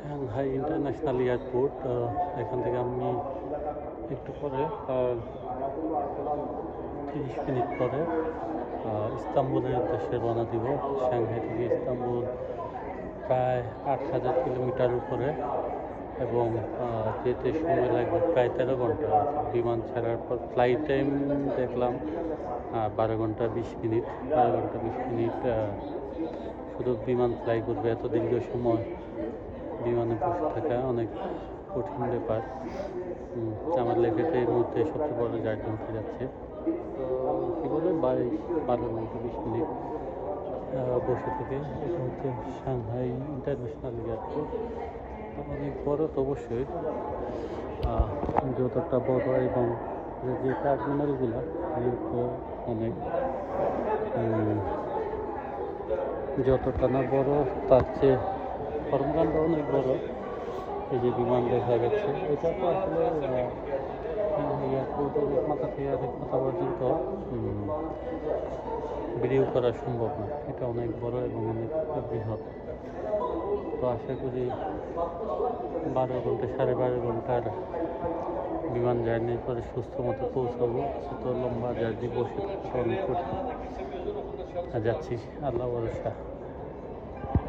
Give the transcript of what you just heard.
Shanghai international airport. এখান থেকে আমি একটু পরে 30 মিনিট পরে ইস্তাম্বুলের উদ্দেশ্যে রওনা দিব। সাংহাই থেকে ইস্তাম্বুল প্রায় 8,000 কিলোমিটার উপরে এবং যেতে সময় লাগবে প্রায় 13 ঘন্টা। বিমান ছাড়ার পর ফ্লাইট টাইম দেখলাম 12 ঘন্টা 20 মিনিট। 12 ঘন্টা 20 মিনিট শুধু বিমান ফ্লাই করবে, এত দীর্ঘ সময় বিমানে বসে থাকা অনেক কঠিন ব্যাপার। আমার লেখাটা এর মধ্যে সবচেয়ে বড় জার্নি হতে যাচ্ছে। কী বলে 12 ঘন্টা 20 মিনিট বসে থেকে। এটা হচ্ছে সাংহাই ইন্টারন্যাশনাল এয়ারপোর্ট। অনেক বড় তো অবশ্যই, যতটা বড় এবং যে টার্মিনালগুলো অনেক যতটা না বড় তার চেয়ে কর্মকাণ্ড অনেক বড়। এই যে বিমান দেখা যাচ্ছে, এটা তো আসলে এয়ারপোর্টের এক মাথা থেকে আরেক মাথা পর্যন্ত ভিডিও করা সম্ভব না। এটা অনেক বড় এবং অনেক বৃহৎ। তো আশা করি 12 ঘন্টা 12.5 ঘন্টার বিমান জার্নির পরে সুস্থ মতো পৌঁছাবো। এত লম্বা জার্নি বসে থাকতে অনেক কঠিন। যাচ্ছি, আল্লাহ ভরসা।